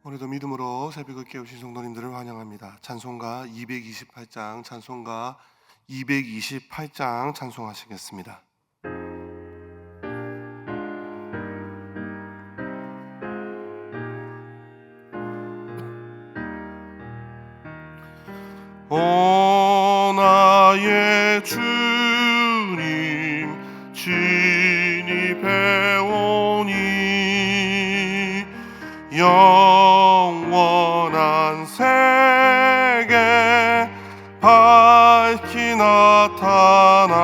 오늘도 믿음으로 새벽을 깨우신 성도님들을 환영합니다. 찬송가 228장, 찬송가 228장 찬송하시겠습니다. 오 나의 주님 진입해오니 영원한 세계 밝히 나타나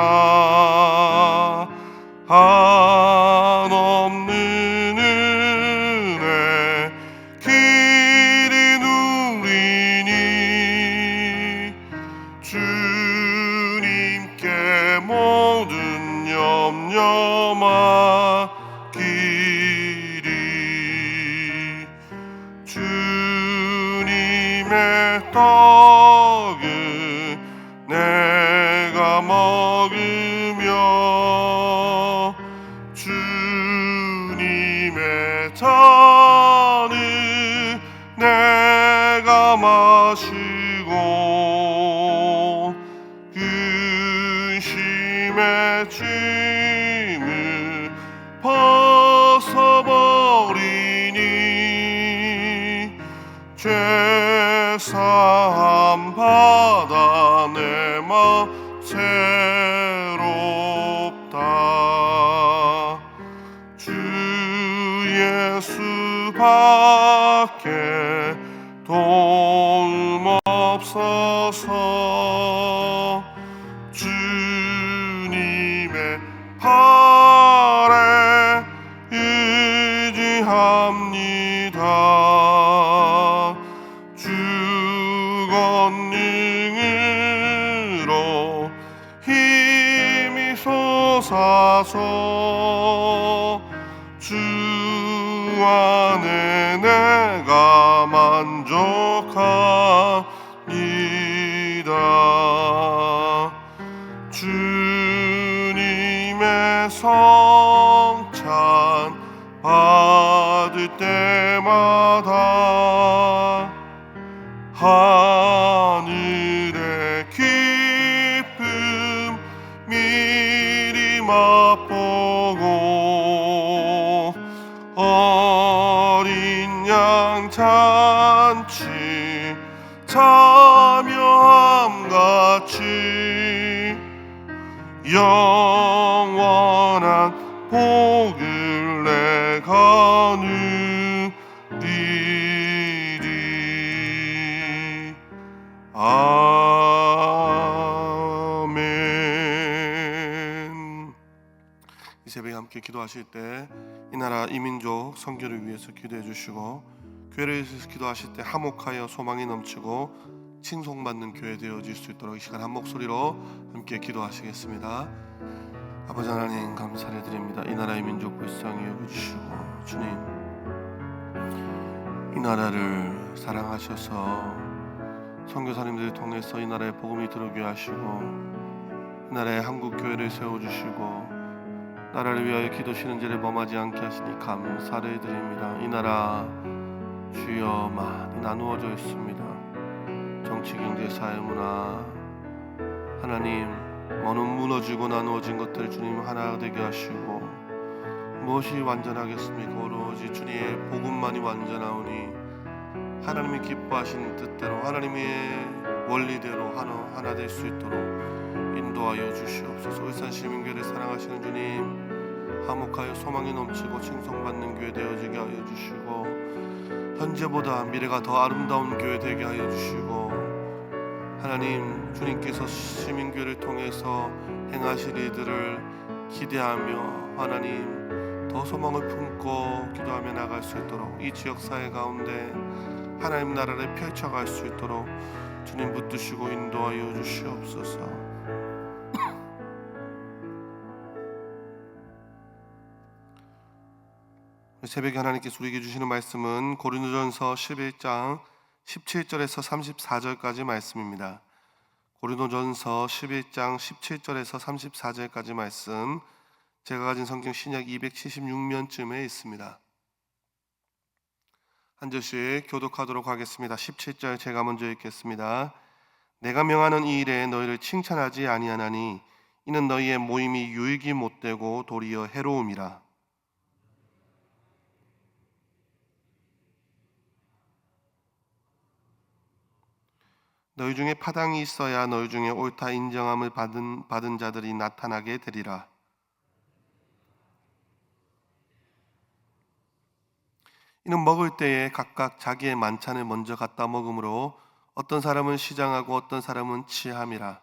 한없는 은혜 길이 누리니 주님께 모든 염려 맡기리 주님의 떡은 내가 먹으며 주님의 잔은 내가 마시고 근심의 짐을 벗어버리니 죄사함 받아 내 맘 새롭다. 주 예수밖에 도움 없어서 주님의 팔에 의지합니다. 주 권능으로 힘이 솟아서 주 안에 내가 만족합니다. 주님의 성찬 받을 때마다 하늘의 기쁨 미리 맛보고 어린 양 잔치 참여함같이 영원한 복을 내가 누리리. 아멘. 이 새벽에 함께 기도하실 때 이 나라 이 민족 선교를 위해서 기도해 주시고 교회를 위해서 기도하실 때 화목하여 소망이 넘치고 칭송받는 교회 되어질 수 있도록 이 시간 한 목소리로 함께 기도하시겠습니다. 아버지 하나님 감사를 드립니다. 이 나라의 민족 불쌍히 여겨주시고 주님 이 나라를 사랑하셔서 선교사님들을 통해서 이 나라에 복음이 들어오게 하시고 이 나라에 한국교회를 세워주시고 나라를 위하여 기도 시는제를 범하지 않게 하시니 감사를 드립니다. 이 나라 주여 많이 나누어져 있습니다. 정치, 경제, 사회, 문화 하나님 어느 무너지고 나누어진 것들 주님 하나 되게 하시고 무엇이 완전하겠습니까? 오로지 주님의 복음만이 완전하오니 하나님이 기뻐하시는 뜻대로 하나님의 원리대로 하나 될 수 있도록 인도하여 주시옵소서. 울산시민교회를 사랑하시는 주님 화목하여 소망이 넘치고 칭송받는 교회 되어지게 하여 주시고 현재보다 미래가 더 아름다운 교회 되게 하여 주시고 하나님 주님께서 시민교회를 통해서 행하실 일들을 기대하며 하나님 더 소망을 품고 기도하며 나갈 수 있도록 이 지역사회 가운데 하나님 나라를 펼쳐갈 수 있도록 주님 붙드시고 인도하여 주시옵소서. 새벽에 하나님께서 우리에게 주시는 말씀은 고린도전서 11장 17절에서 34절까지 말씀입니다. 고린도전서 11장 17절에서 34절까지 말씀, 제가 가진 성경 신약 276면쯤에 있습니다. 한 절씩 교독하도록 하겠습니다. 17절 제가 먼저 읽겠습니다. 내가 명하는 이 일에 너희를 칭찬하지 아니하나니 이는 너희의 모임이 유익이 못되고 도리어 해로움이라. 너희 중에 파당이 있어야 너희 중에 옳다 인정함을 받은 자들이 나타나게 되리라. 이는 먹을 때에 각각 자기의 만찬을 먼저 갖다 먹으므로 어떤 사람은 시장하고 어떤 사람은 취함이라.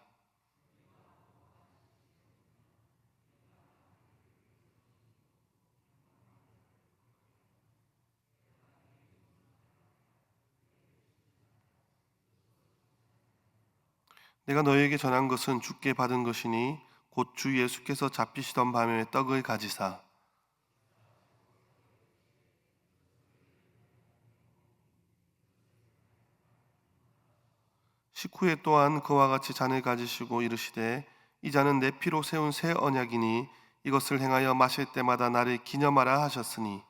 내가 너희에게 전한 것은 주께 받은 것이니 곧 주 예수께서 잡히시던 밤에 떡을 가지사 식후에 또한 그와 같이 잔을 가지시고 이르시되 이 잔은 내 피로 세운 새 언약이니 이것을 행하여 마실 때마다 나를 기념하라 하셨으니.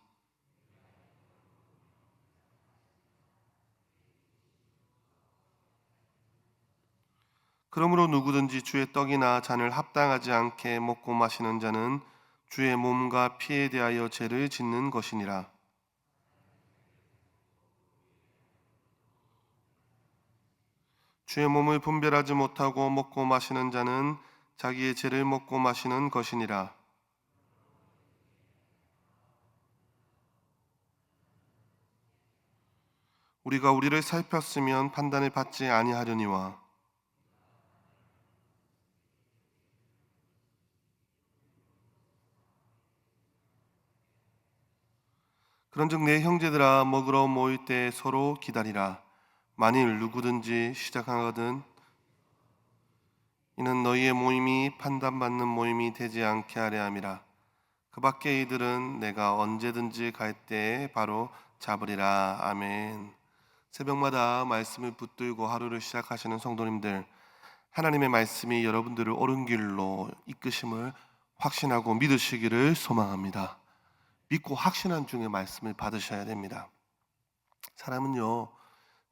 그러므로 누구든지 주의 떡이나 잔을 합당하지 않게 먹고 마시는 자는 주의 몸과 피에 대하여 죄를 짓는 것이니라. 주의 몸을 분별하지 못하고 먹고 마시는 자는 자기의 죄를 먹고 마시는 것이니라. 우리가 우리를 살폈으면 판단을 받지 아니하려니와. 그런즉 내 형제들아 먹으러 모일 때 서로 기다리라. 만일 누구든지 시작하거든 이는 너희의 모임이 판단받는 모임이 되지 않게 하려 함이라. 그 밖의 이들은 내가 언제든지 갈 때에 바로 잡으리라. 아멘. 새벽마다 말씀을 붙들고 하루를 시작하시는 성도님들, 하나님의 말씀이 여러분들을 옳은 길로 이끄심을 확신하고 믿으시기를 소망합니다. 믿고 확신한 중에 말씀을 받으셔야 됩니다. 사람은요,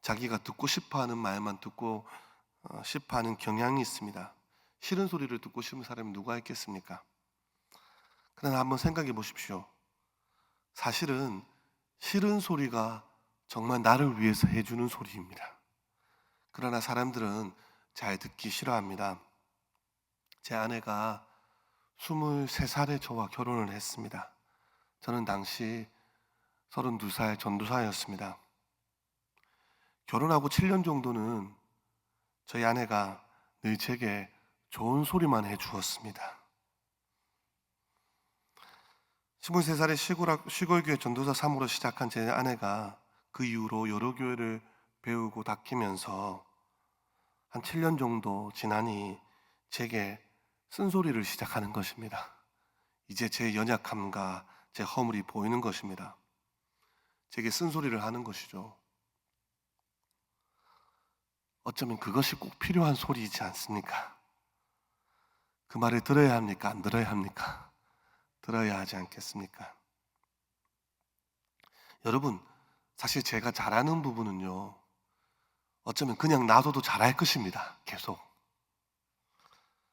자기가 듣고 싶어하는 말만 듣고 싶어하는 경향이 있습니다. 싫은 소리를 듣고 싶은 사람이 누가 있겠습니까? 그러나 한번 생각해 보십시오. 사실은 싫은 소리가 정말 나를 위해서 해주는 소리입니다. 그러나 사람들은 잘 듣기 싫어합니다. 제 아내가 23살에 저와 결혼을 했습니다. 저는 당시 32살 전도사였습니다. 결혼하고 7년 정도는 저희 아내가 늘 제게 좋은 소리만 해주었습니다. 23살에 시골교회 전도사 3으로 시작한 제 아내가 그 이후로 여러 교회를 배우고 닦이면서 한 7년 정도 지나니 제게 쓴소리를 시작하는 것입니다. 이제 제 연약함과 제 허물이 보이는 것입니다. 제게 쓴소리를 하는 것이죠. 어쩌면 그것이 꼭 필요한 소리이지 않습니까? 그 말을 들어야 합니까? 안 들어야 합니까? 들어야 하지 않겠습니까? 여러분, 사실 제가 잘하는 부분은요, 어쩌면 그냥 놔둬도 잘할 것입니다. 계속.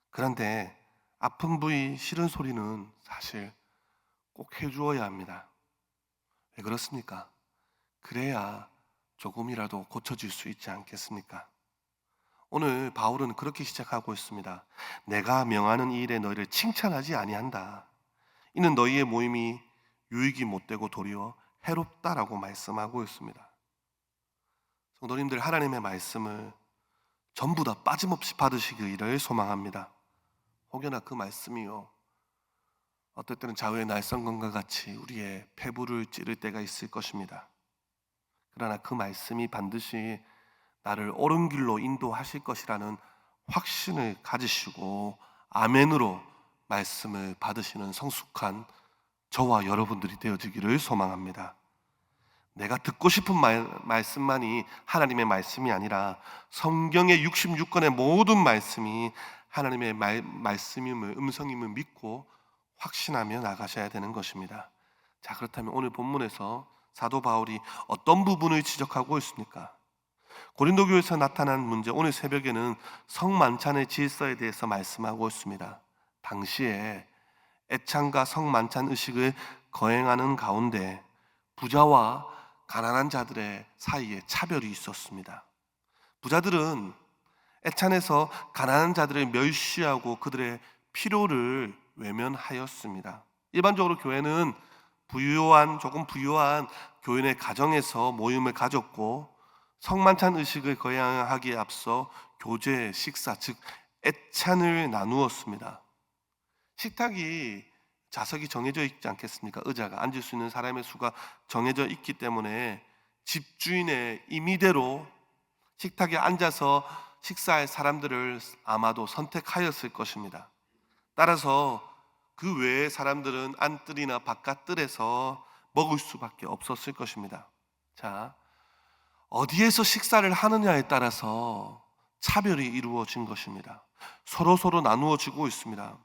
그런데 아픈 부위, 싫은 소리는 사실 꼭 해주어야 합니다. 왜 그렇습니까? 그래야 조금이라도 고쳐질 수 있지 않겠습니까? 오늘 바울은 그렇게 시작하고 있습니다. 내가 명하는 이 일에 너희를 칭찬하지 아니한다. 이는 너희의 모임이 유익이 못되고 도리어 해롭다라고 말씀하고 있습니다. 성도님들, 하나님의 말씀을 전부 다 빠짐없이 받으시기를 소망합니다. 혹여나 그 말씀이요, 어떨 때는 자우의 날성건과 같이 우리의 폐부를 찌를 때가 있을 것입니다. 그러나 그 말씀이 반드시 나를 옳은 길로 인도하실 것이라는 확신을 가지시고 아멘으로 말씀을 받으시는 성숙한 저와 여러분들이 되어지기를 소망합니다. 내가 듣고 싶은 말씀만이 하나님의 말씀이 아니라 성경의 66권의 모든 말씀이 하나님의 말씀임을, 음성임을 믿고 확신하며 나가셔야 되는 것입니다. 자, 그렇다면 오늘 본문에서 사도 바울이 어떤 부분을 지적하고 있습니까? 고린도 교회에서 나타난 문제, 오늘 새벽에는 성만찬의 질서에 대해서 말씀하고 있습니다. 당시에 애찬과 성만찬 의식을 거행하는 가운데 부자와 가난한 자들의 사이에 차별이 있었습니다. 부자들은 애찬에서 가난한 자들을 멸시하고 그들의 필요를 외면하였습니다. 일반적으로 교회는 조금 부유한 교인의 가정에서 모임을 가졌고, 성만찬 의식을 거행하기에 앞서 교제, 식사, 즉 애찬을 나누었습니다. 식탁이 좌석이 정해져 있지 않겠습니까? 의자가 앉을 수 있는 사람의 수가 정해져 있기 때문에 집주인의 임의대로 식탁에 앉아서 식사할 사람들을 아마도 선택하였을 것입니다. 따라서 그 외의 사람들은 안뜰이나 바깥뜰에서 먹을 수밖에 없었을 것입니다. 자, 어디에서 식사를 하느냐에 따라서 차별이 이루어진 것입니다. 서로 나누어지고 있습니다.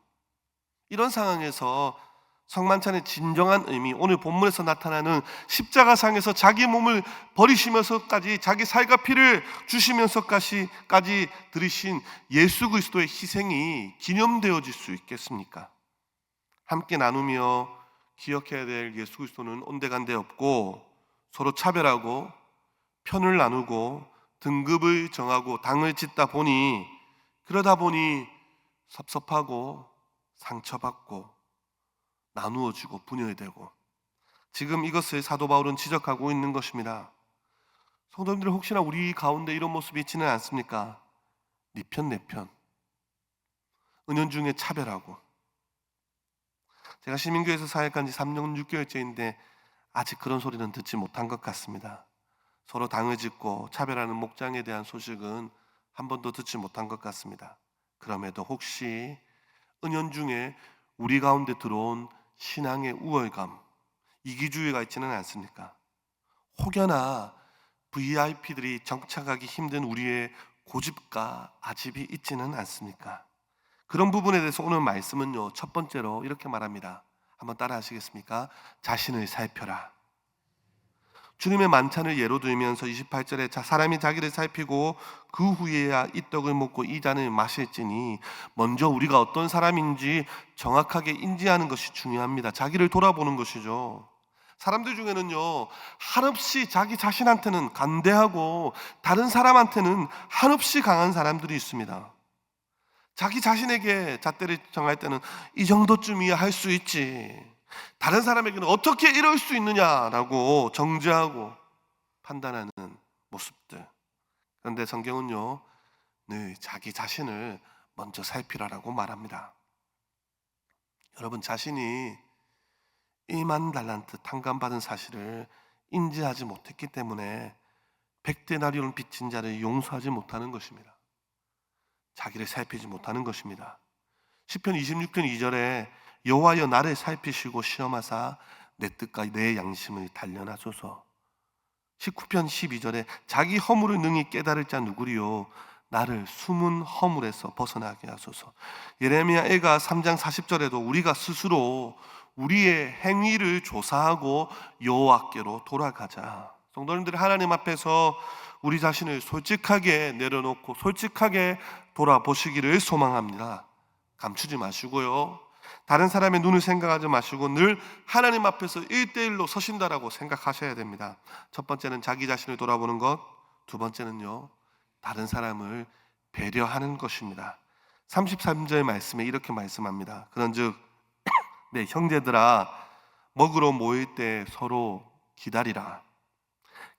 이런 상황에서 성만찬의 진정한 의미, 오늘 본문에서 나타나는 십자가상에서 자기 몸을 버리시면서까지 자기 살과 피를 주시면서까지 들으신 예수 그리스도의 희생이 기념되어질 수 있겠습니까? 함께 나누며 기억해야 될 예수 그리스도는 온데간데 없고, 서로 차별하고 편을 나누고 등급을 정하고 당을 짓다 보니, 그러다 보니 섭섭하고 상처받고 나누어지고 분열되고, 지금 이것을 사도 바울은 지적하고 있는 것입니다. 성도님들, 혹시나 우리 가운데 이런 모습이 있지는 않습니까? 네 편 내 편, 은연중에 차별하고. 제가 시민교회에서 사역한 지 3년 6개월째인데 아직 그런 소리는 듣지 못한 것 같습니다. 서로 당을 짓고 차별하는 목장에 대한 소식은 한 번도 듣지 못한 것 같습니다. 그럼에도 혹시 은연중에 우리 가운데 들어온 신앙의 우월감, 이기주의가 있지는 않습니까? 혹여나 VIP들이 정착하기 힘든 우리의 고집과 아집이 있지는 않습니까? 그런 부분에 대해서 오늘 말씀은요, 첫 번째로 이렇게 말합니다. 한번 따라 하시겠습니까? 자신을 살펴라. 주님의 만찬을 예로 들면서 28절에 사람이 자기를 살피고 그 후에야 이 떡을 먹고 이 잔을 마실지니, 먼저 우리가 어떤 사람인지 정확하게 인지하는 것이 중요합니다. 자기를 돌아보는 것이죠. 사람들 중에는요, 한없이 자기 자신한테는 간대하고 다른 사람한테는 한없이 강한 사람들이 있습니다. 자기 자신에게 잣대를 정할 때는 이 정도쯤이야 할 수 있지, 다른 사람에게는 어떻게 이럴 수 있느냐라고 정죄하고 판단하는 모습들. 그런데 성경은요, 늘 자기 자신을 먼저 살피라라고 말합니다. 여러분, 자신이 1만 달란트 탕감받은 사실을 인지하지 못했기 때문에 100데나리온 빚진 자를 용서하지 못하는 것입니다. 자기를 살피지 못하는 것입니다. 시편 26편 2절에 여호와여 나를 살피시고 시험하사 내 뜻과 내 양심을 단련하소서. 19편 12절에 자기 허물을 능히 깨달을 자 누구리요 나를 숨은 허물에서 벗어나게 하소서. 예레미야 애가 3장 40절에도 우리가 스스로 우리의 행위를 조사하고 여호와께로 돌아가자. 성도님들, 하나님 앞에서 우리 자신을 솔직하게 내려놓고 솔직하게 돌아보시기를 소망합니다. 감추지 마시고요, 다른 사람의 눈을 생각하지 마시고 늘 하나님 앞에서 1대1로 서신다라고 생각하셔야 됩니다. 첫 번째는 자기 자신을 돌아보는 것, 두 번째는요, 다른 사람을 배려하는 것입니다. 33절 말씀에 이렇게 말씀합니다. 그런즉 내 형제들아, 먹으러 모일 때 서로 기다리라.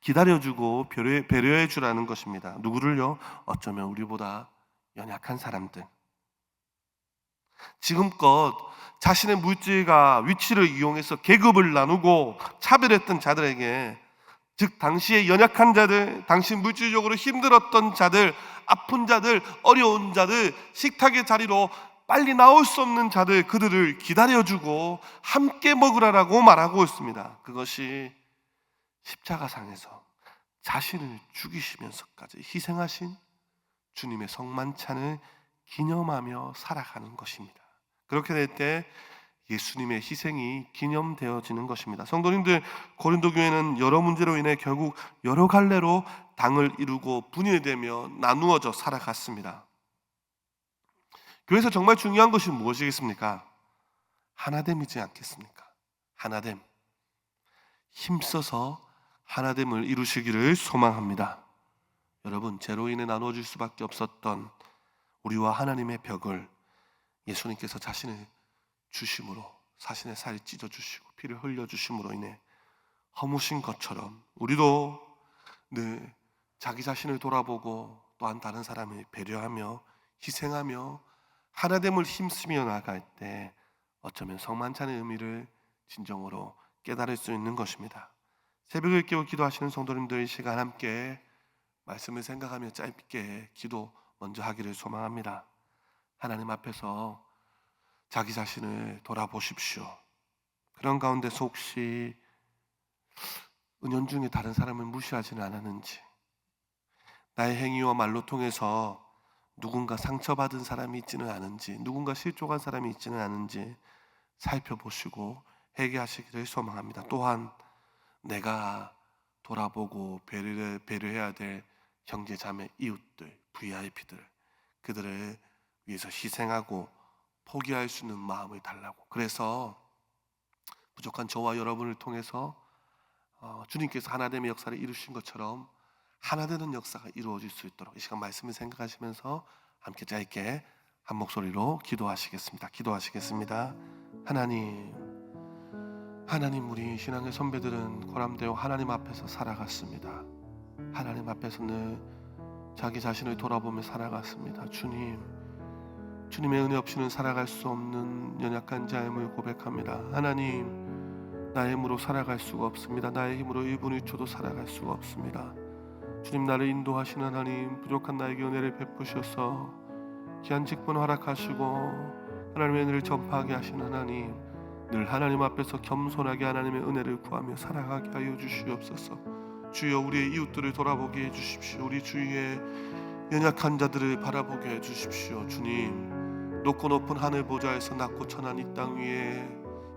기다려주고 배려해 주라는 것입니다. 누구를요? 어쩌면 우리보다 연약한 사람들, 지금껏 자신의 물질과 위치를 이용해서 계급을 나누고 차별했던 자들에게, 즉 당시의 연약한 자들, 당시 물질적으로 힘들었던 자들, 아픈 자들, 어려운 자들, 식탁의 자리로 빨리 나올 수 없는 자들, 그들을 기다려주고 함께 먹으라라고 말하고 있습니다. 그것이 십자가상에서 자신을 죽이시면서까지 희생하신 주님의 성만찬을 기념하며 살아가는 것입니다. 그렇게 될 때 예수님의 희생이 기념되어지는 것입니다. 성도님들, 고린도 교회는 여러 문제로 인해 결국 여러 갈래로 당을 이루고 분열되며 나누어져 살아갔습니다. 교회에서 정말 중요한 것이 무엇이겠습니까? 하나됨이지 않겠습니까? 하나됨. 힘써서 하나됨을 이루시기를 소망합니다. 여러분, 죄로 인해 나누어질 수밖에 없었던 우리와 하나님의 벽을 예수님께서 자신의 주심으로, 자신의 살을 찢어주시고 피를 흘려주심으로 인해 허무신 것처럼 우리도 늘 자기 자신을 돌아보고 또한 다른 사람을 배려하며 희생하며 하나됨을 힘쓰며 나갈 때 어쩌면 성만찬의 의미를 진정으로 깨달을 수 있는 것입니다. 새벽을 깨워 기도하시는 성도님들, 시간 함께 말씀을 생각하며 짧게 기도 먼저 하기를 소망합니다. 하나님 앞에서 자기 자신을 돌아보십시오. 그런 가운데서 혹시 은연중에 다른 사람을 무시하지는 않았는지, 나의 행위와 말로 통해서 누군가 상처받은 사람이 있지는 않은지, 누군가 실족한 사람이 있지는 않은지 살펴보시고 회개하시기를 소망합니다. 또한 내가 돌아보고 배려해야 될 형제 자매 이웃들, VIP들, 그들을 위해서 희생하고 포기할 수 있는 마음을 달라고. 그래서 부족한 저와 여러분을 통해서 주님께서 하나됨의 역사를 이루신 것처럼 하나되는 역사가 이루어질 수 있도록 이 시간 말씀을 생각하시면서 함께 짧게 한 목소리로 기도하시겠습니다. 기도하시겠습니다. 하나님, 우리 신앙의 선배들은 고람되어 하나님 앞에서 살아갔습니다. 하나님 앞에서 늘 자기 자신을 돌아보며 살아갔습니다. 주님의 은혜 없이는 살아갈 수 없는 연약한 자임을 고백합니다. 하나님, 나의 힘으로 살아갈 수가 없습니다. 나의 힘으로 1분 1초도 살아갈 수가 없습니다. 주님, 나를 인도하시는 하나님, 부족한 나에게 은혜를 베푸셔서 귀한 직분 허락하시고 하나님의 은혜를 전파하게 하시는 하나님, 늘 하나님 앞에서 겸손하게 하나님의 은혜를 구하며 살아가게 하여 주시옵소서. 주여, 우리의 이웃들을 돌아보게 해주십시오. 우리 주위의 연약한 자들을 바라보게 해주십시오. 주님, 높고 높은 하늘 보좌에서 낮고 천한 이 땅 위에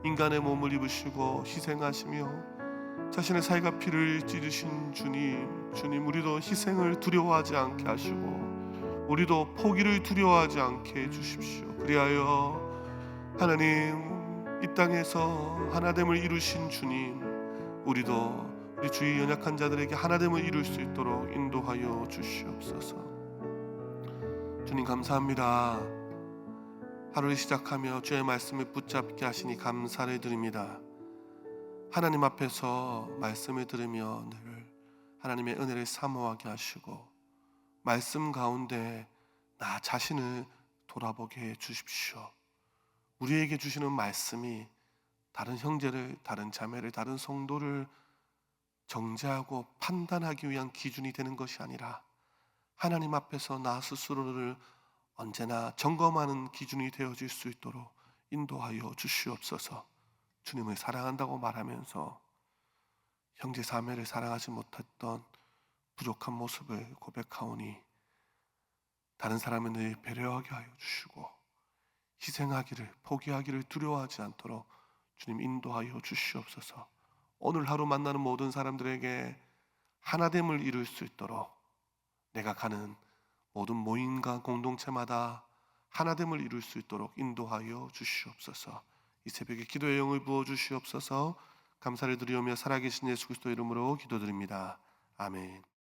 인간의 몸을 입으시고 희생하시며 자신의 살과 피를 찌르신 주님, 우리도 희생을 두려워하지 않게 하시고 우리도 포기를 두려워하지 않게 해주십시오. 그리하여 하나님, 이 땅에서 하나됨을 이루신 주님, 우리도 우리 주위 연약한 자들에게 하나됨을 이룰 수 있도록 인도하여 주시옵소서. 주님, 감사합니다. 하루를 시작하며 주의 말씀을 붙잡게 하시니 감사를 드립니다. 하나님 앞에서 말씀을 들으며 늘 하나님의 은혜를 사모하게 하시고 말씀 가운데 나 자신을 돌아보게 해 주십시오. 우리에게 주시는 말씀이 다른 형제를, 다른 자매를, 다른 성도를 정죄하고 판단하기 위한 기준이 되는 것이 아니라 하나님 앞에서 나 스스로를 언제나 점검하는 기준이 되어질 수 있도록 인도하여 주시옵소서. 주님을 사랑한다고 말하면서 형제 자매를 사랑하지 못했던 부족한 모습을 고백하오니 다른 사람을 늘 배려하게 하여 주시고 희생하기를, 포기하기를 두려워하지 않도록 주님 인도하여 주시옵소서. 오늘 하루 만나는 모든 사람들에게 하나됨을 이룰 수 있도록 내가 가는 모든 모임과 공동체마다 하나됨을 이룰 수 있도록 인도하여 주시옵소서. 이 새벽에 기도의 영을 부어 주시옵소서. 감사를 드리오며 살아계신 예수 그리스도 이름으로 기도드립니다. 아멘.